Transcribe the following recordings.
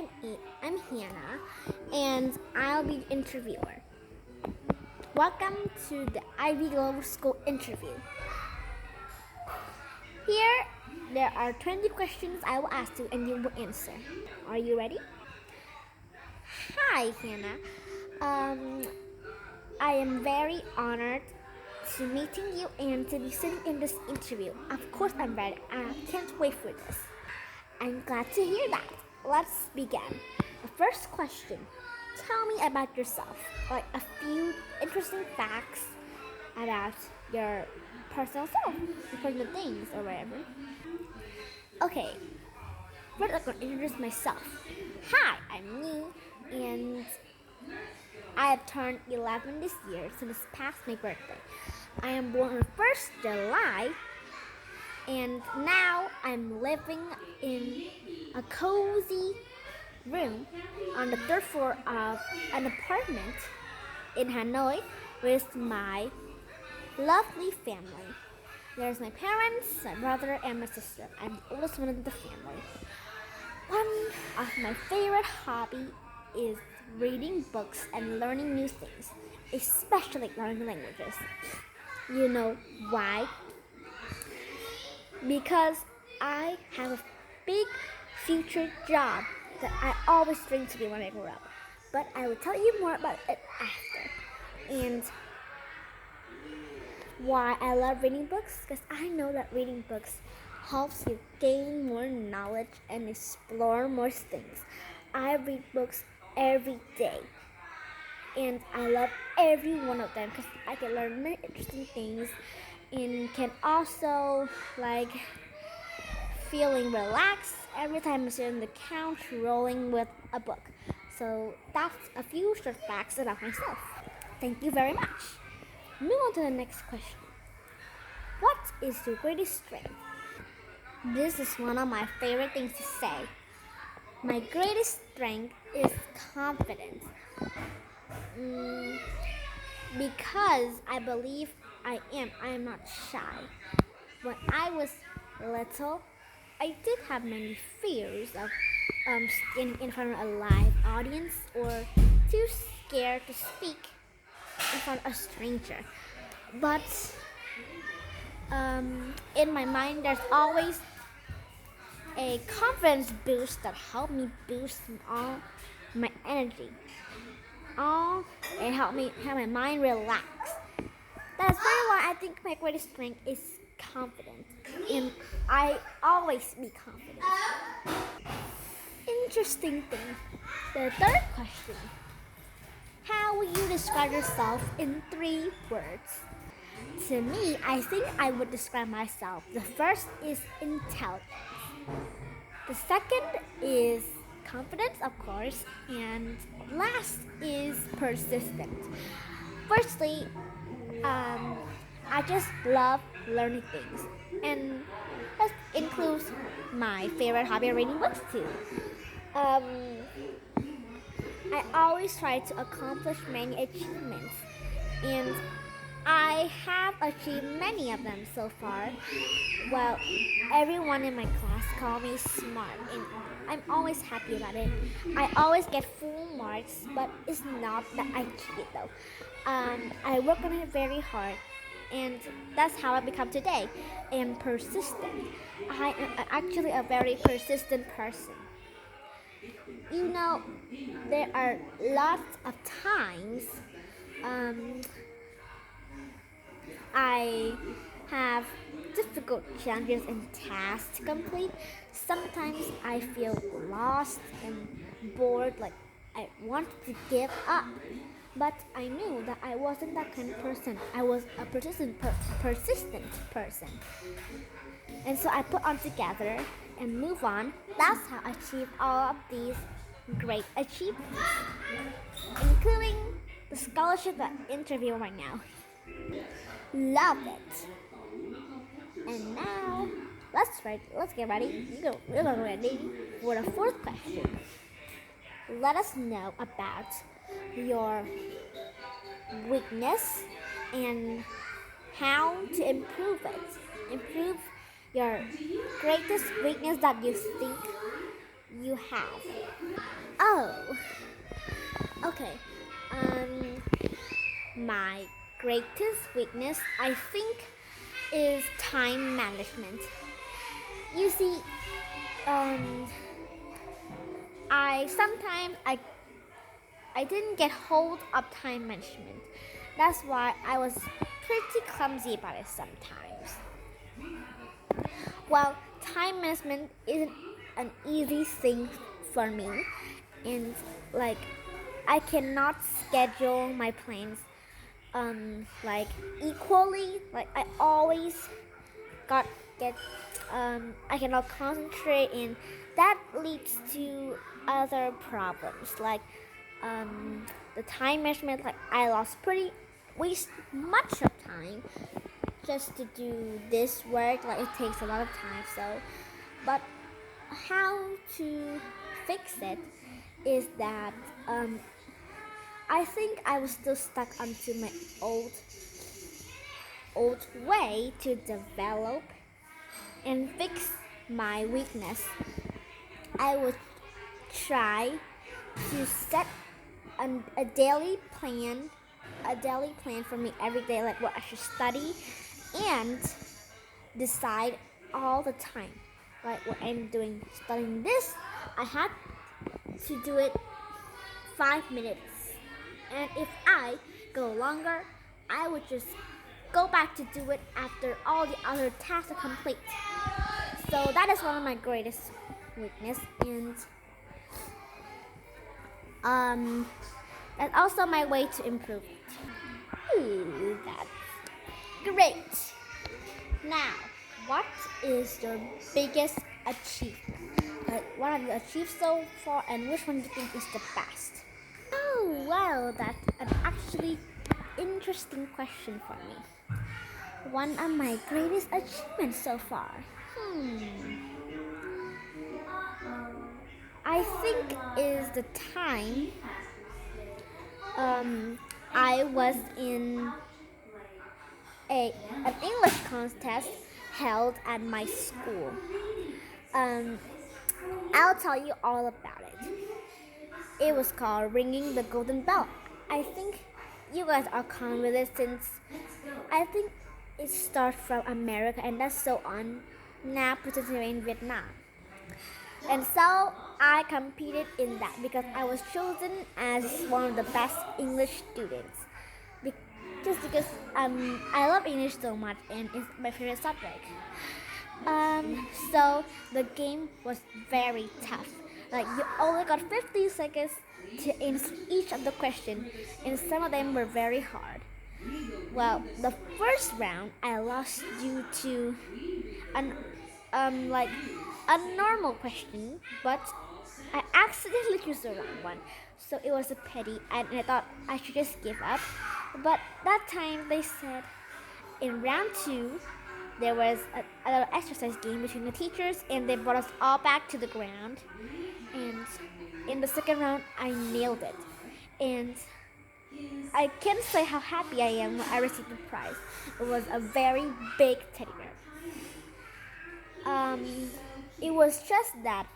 I'm Hannah, and I'll be the interviewer. Welcome to the Ivy Global School interview. Here, there are 20 questions I will ask you, and you will answer. Are you ready? Hi, Hannah. Um, I am very honored to meeting you and to be sitting in this interview. Of course, I'm ready. I can't wait for this. I'm glad to hear that. Let's begin. The first question. Tell me about yourself, like a few interesting facts about your personal self, important things or whatever. Okay, first I'm gonna introduce myself. Hi, I'm Nhi, and I have turned 11 this year, so this past my birthday. I am born on 1st July, and now I'm living in a cozy room on the third floor of an apartment in Hanoi with my lovely family. There's my parents, my brother, and my sister. I'm the oldest one in the family. One of my favorite hobbies is reading books and learning new things, especially learning languages. You know why? Because I have a big future job that I always dreamed to be when I grew up. But I will tell you more about it after. And why I love reading books? Because I know that reading books helps you gain more knowledge and explore more things. I read books every day. And I love every one of them because I can learn many interesting things and can also feeling relaxed every time I sit on the couch rolling with a book. So that's a few short facts about myself. Thank you very much. Move on to the next question. What is your greatest strength? This is one of my favorite things to say. My greatest strength is confidence. Because I believe I am not shy. When I was little, I did have many fears of standing in front of a live audience or too scared to speak in front of a stranger. But in my mind, there's always a confidence boost that helped me boost all my energy. It helped me have my mind relax. That's very why I think my greatest strength is confidence, and I always be confident. Interesting thing. The third question. How will you describe yourself in 3 words? To me, I think I would describe myself. The first is intelligence. The second is confidence, of course, and last is persistent. Firstly, I just love learning things, and that includes my favorite hobby, reading books too. Um, I always try to accomplish many achievements, and I have achieved many of them so far. Well, everyone in my class call me smart, and I'm always happy about it. I always get full marks, but it's not that I cheat though. I work on it very hard, and that's how I become today. And persistent. I am actually a very persistent person. You know, there are lots of times um, I have difficult challenges and tasks to complete. Sometimes I feel lost and bored, like I want to give up. But I knew that I wasn't that kind of person. I was a persistent person. And so I put on together and move on. That's how I achieved all of these great achievements, including the scholarship that I interview right now. Love it. And now let's get ready. We're ready for the fourth question. Let us know about your weakness and how to improve it. Improve your greatest weakness that you think you have? Oh, okay. Um, my greatest weakness, I think, is time management. You see, um, I didn't get hold of time management. That's why I was pretty clumsy about it sometimes. Well, time management isn't an easy thing for me, and like I cannot schedule my plans like equally. Like I always got get I cannot concentrate, and that leads to other problems like the time management. Like I waste much of time just to do this work. Like it takes a lot of time. But how to fix it is that I think I was still stuck onto my old way to develop and fix my weakness. I would try to set a daily plan for me every day, like what I should study, and decide all the time, like what I'm doing. Studying this, I had to do it 5 minutes, and if I go longer, I would just go back to do it after all the other tasks are complete. So that is one of my greatest weakness, and that's also my way to improve. Ooh, that's great. Now, what is your biggest achievement? Like, what have you achieved so far, and which one do you think is the best? Oh, well, that's an actually interesting question for me. One of my greatest achievements so far. I think is the time I was in an English contest held at my school. Um, I'll tell you all about it. It was called Ringing the Golden Bell. I think you guys are common with it since I think it starts from America and that's so on, now participating in Vietnam. And so I competed in that because I was chosen as one of the best English students. Just because I love English so much and it's my favorite subject. So the game was very tough. Like you only got 50 seconds to answer each of the questions, and some of them were very hard. Well, the first round I lost due to an like a normal question, but I accidentally chose the wrong one. So it was a pity, and I thought I should just give up. But that time they said in round two there was a little exercise game between the teachers, and they brought us all back to the ground. And in the second round, I nailed it. And I can't say how happy I am when I received the prize. It was a very big teddy bear. It was just that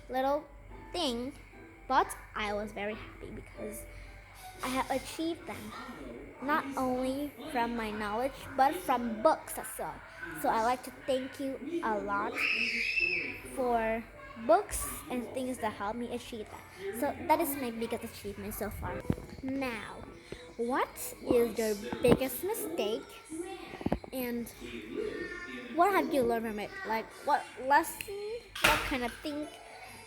little thing, but I was very happy because I have achieved them, not only from my knowledge, but from books as well. So I like to thank you a lot for books and things that helped me achieve that. So that is my biggest achievement so far. Now, what is your biggest mistake, and what have you learned from it? Like what lesson, what kind of thing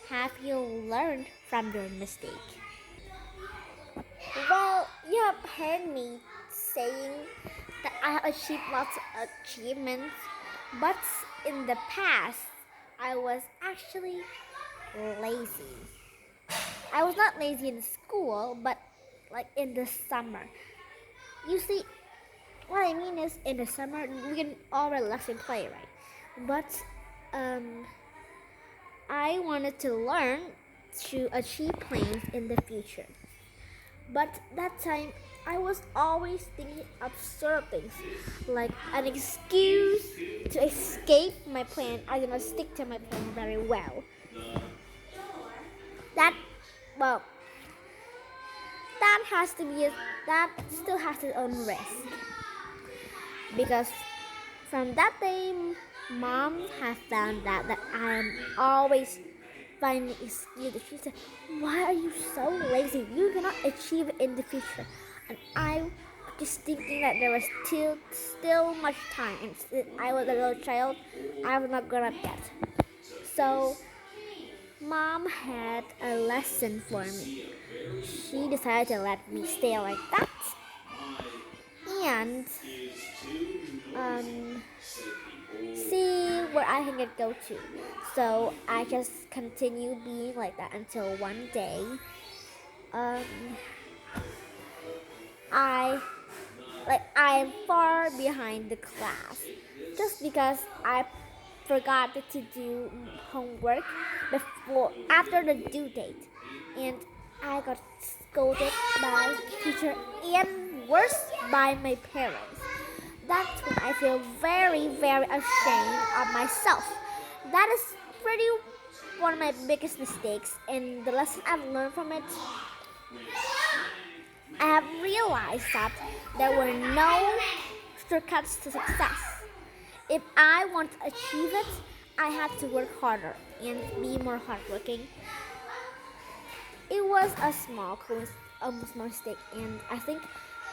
have you learned from your mistake? Well, you have heard me saying that I have achieved lots of achievements, but in the past, I was actually lazy. I was not lazy in school, but like in the summer. You see, what I mean is in the summer, we can all relax and play, right? But I wanted to learn to achieve plans in the future. But that time, I was always thinking absurd things, like an excuse to escape my plan. I did not stick to my plan very well. Well, that has to be that still has its own risk because from that day, mom has found out that I am always finding excuses. She said, "Why are you so lazy? You cannot achieve it in the future." And I just thinking that there was still much time, and I was a little child. I was not grown up yet. So mom had a lesson for me. She decided to let me stay like that, and um, see where I can go to. So I just continue being like that until one day, um, I I am far behind the class just because I forgot to do homework before after the due date, and I got scolded by teacher and worse by my parents. That's when I feel very ashamed of myself. That is pretty one of my biggest mistakes, and the lesson I've learned from it, I have realized that there were no shortcuts to success. If I want to achieve it, I had to work harder and be more hardworking. It was a almost mistake, and I think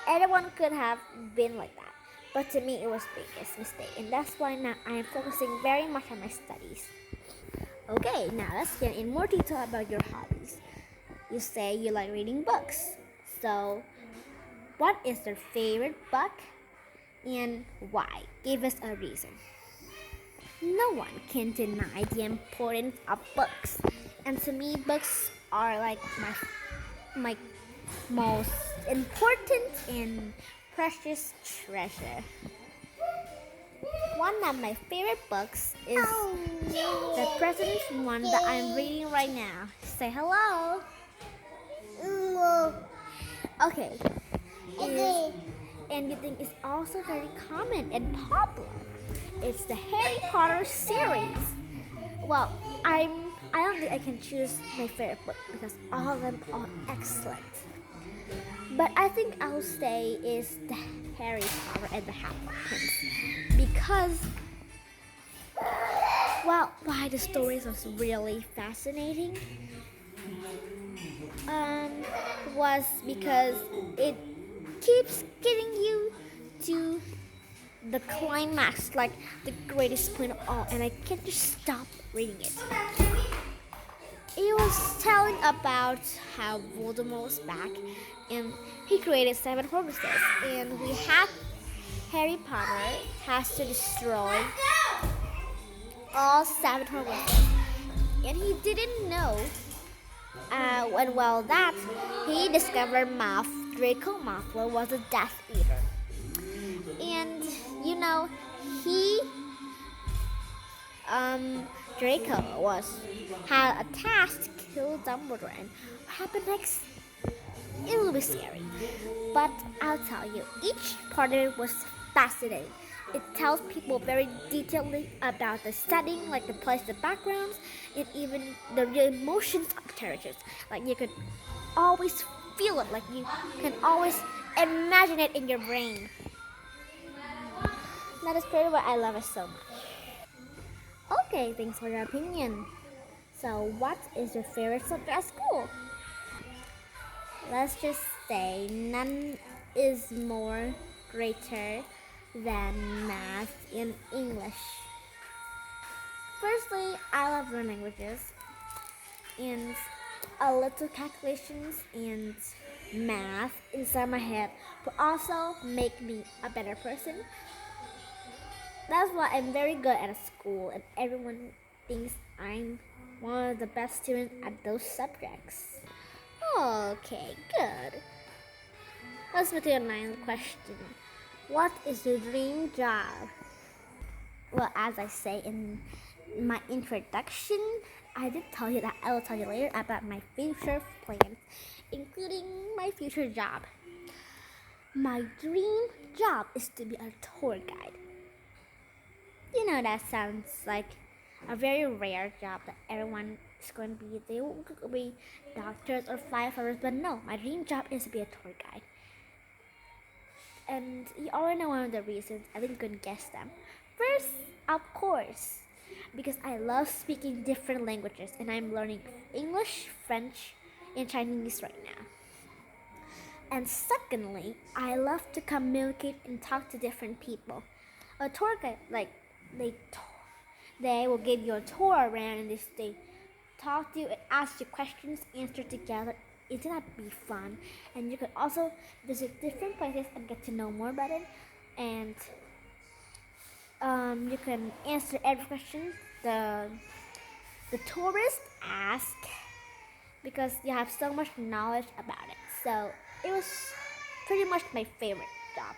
everyone could have been like that. But to me, it was biggest mistake, and that's why now I am focusing very much on my studies. Okay, now let's get in more detail about your hobbies. You say you like reading books, so what is your favorite book and why? Give us a reason. No one can deny the importance of books, and to me, books are like my most important and precious treasure. One of my favorite books is the President's one that I'm reading right now. Say hello. Okay. And you think it's also very common and popular. It's the Harry Potter series. Well, I don't think I can choose my favorite book because all of them are excellent. But I think I'll say is the Harry Potter and the Half-Blood Prince because well, why the stories was really fascinating um, was because it keeps getting you to the climax, like the greatest point of all, and I can't just stop reading it. It was telling about how Voldemort was back, and he created 7 Horcruxes, and we have Harry Potter has to destroy all 7 Horcruxes, and he didn't know. And well, that he discovered Draco Malfoy was a Death Eater, and you know he Draco had a task to kill Dumbledore, and what happened next? It will be scary, but I'll tell you, each part of it was fascinating. It tells people very detailedly about the setting, like the place, the backgrounds, and even the real emotions of characters. Like you could always feel it, like you can always imagine it in your brain. That is pretty why I love it so much. Okay, thanks for your opinion. So, what is your favorite subject at school? Let's just say none is more greater than math and English. Firstly, I love learning languages and a little calculations and math inside my head will also make me a better person. That's why I'm very good at school, and everyone thinks I'm one of the best students at those subjects. Okay, good. Let's move to your ninth question. What is your dream job? Well, as I say in my introduction, I did tell you that I will tell you later about my future plans, including my future job. My dream job is to be a tour guide. You know, that sounds like a very rare job that everyone it's going to be they will be doctors or firefighters, but no, my dream job is to be a tour guide. And you already know one of the reasons. I think you can guess them. First, of course, because I love speaking different languages and I'm learning English, French, and Chinese right now. And secondly, I love to communicate and talk to different people. A tour guide, like they they will give you a tour around and they talk to you and ask you questions, answer together. Isn't that be fun? And you can also visit different places and get to know more about it. And you can answer every question the tourists ask because you have so much knowledge about it. So it was pretty much my favorite job.